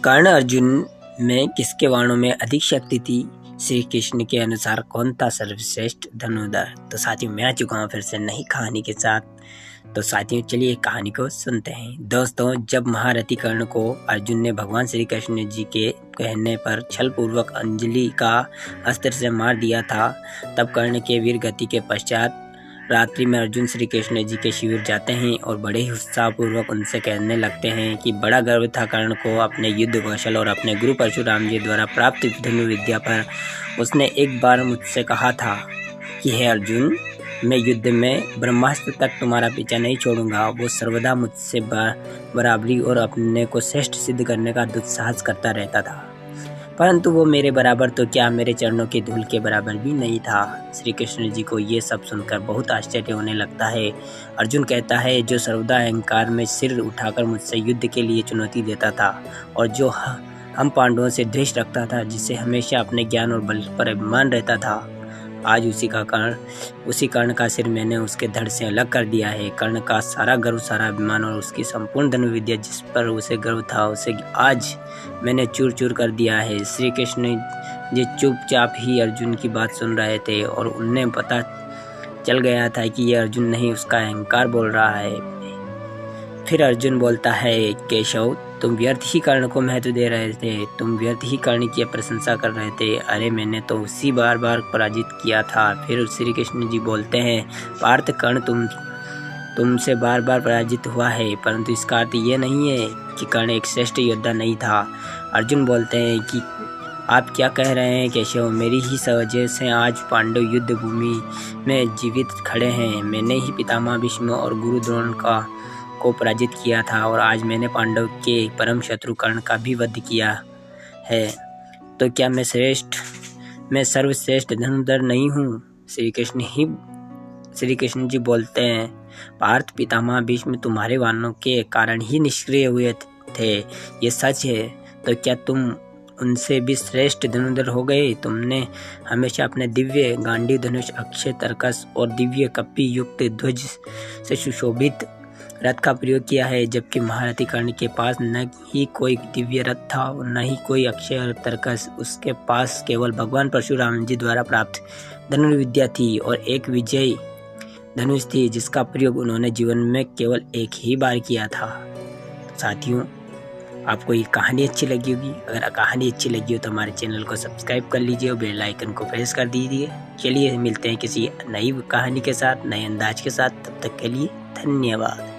कर्ण अर्जुन में किसके बाणों में अधिक शक्ति थी? श्री कृष्ण के अनुसार कौन था सर्वश्रेष्ठ धनुर्धर? तो साथियों, मैं आ चुका हूँ फिर से नई कहानी के साथ। तो साथियों, चलिए कहानी को सुनते हैं। दोस्तों, जब महारथी कर्ण को अर्जुन ने भगवान श्री कृष्ण जी के कहने पर छल पूर्वक अंजलि का अस्त्र से मार दिया था, तब कर्ण के वीर गति के पश्चात रात्रि में अर्जुन श्री कृष्ण जी के शिविर जाते हैं और बड़े ही उत्साह पूर्वक उनसे कहने लगते हैं कि बड़ा गर्व था कर्ण को अपने युद्ध कौशल और अपने गुरु परशुराम जी द्वारा प्राप्त धनुर्विद्या पर। उसने एक बार मुझसे कहा था कि हे अर्जुन, मैं युद्ध में ब्रह्मास्त्र तक तुम्हारा पीछा नहीं छोड़ूंगा। वो सर्वदा मुझसे बराबरी और अपने को श्रेष्ठ सिद्ध करने का दुस्साहस करता रहता था, परंतु वो मेरे बराबर तो क्या, मेरे चरणों की धूल के बराबर भी नहीं था। श्री कृष्ण जी को ये सब सुनकर बहुत आश्चर्य होने लगता है। अर्जुन कहता है, जो सर्वदा अहंकार में सिर उठाकर मुझसे युद्ध के लिए चुनौती देता था और जो हम पांडवों से द्वेष रखता था, जिसे हमेशा अपने ज्ञान और बल पर अभिमान रहता था, आज उसी कर्ण का सिर मैंने उसके धड़ से अलग कर दिया है। कर्ण का सारा गर्व, सारा अभिमान और उसकी संपूर्ण धनुर्विद्या जिस पर उसे गर्व था, उसे आज मैंने चूर चूर कर दिया है। श्री कृष्ण जी चुपचाप ही अर्जुन की बात सुन रहे थे और उन्हें पता चल गया था कि यह अर्जुन नहीं, उसका अहंकार बोल रहा है। फिर अर्जुन बोलता है, केशव, तुम व्यर्थ ही कर्ण को महत्व दे रहे थे, तुम व्यर्थ ही कर्ण की प्रशंसा कर रहे थे। अरे, मैंने तो उसी बार पराजित किया था। फिर श्री कृष्ण जी बोलते हैं, पार्थ, कर्ण तुमसे बार पराजित हुआ है, परंतु इसका अर्थ ये नहीं है कि कर्ण एक श्रेष्ठ योद्धा नहीं था। अर्जुन बोलते हैं कि आप क्या कह रहे हैं केशव? मेरी ही वजह से आज पांडव युद्ध भूमि में जीवित खड़े हैं। मैंने ही पितामह भीष्म और गुरु द्रोण को पराजित किया था और आज मैंने पांडव के परम शत्रु कर्ण का भी वध किया है। तो क्या मैं सर्वश्रेष्ठ धनुर्धर नहीं हूँ? श्री कृष्ण जी बोलते हैं, पार्थ, पितामह भीष्म तुम्हारे वानों के कारण ही निष्क्रिय हुए थे, ये सच है। तो क्या तुम उनसे भी श्रेष्ठ धनुर्धर हो गए? तुमने हमेशा अपने दिव्य गांडीव धनुष, अक्षय तर्कस और दिव्य कपि युक्त ध्वज से सुशोभित रथ का प्रयोग किया है, जबकि महारथी कर्ण के पास न ही कोई दिव्य रथ था और न ही कोई अक्षय तर्कस। उसके पास केवल भगवान परशुराम जी द्वारा प्राप्त धनुर्विद्या थी और एक विजयी धनुष थी, जिसका प्रयोग उन्होंने जीवन में केवल एक ही बार किया था। साथियों, आपको ये कहानी अच्छी लगी होगी। अगर कहानी अच्छी लगी हो तो हमारे चैनल को सब्सक्राइब कर लीजिए और बेल आइकन को प्रेस कर दीजिए। चलिए मिलते हैं किसी नई कहानी के साथ, नए अंदाज के साथ। तब तक के लिए धन्यवाद।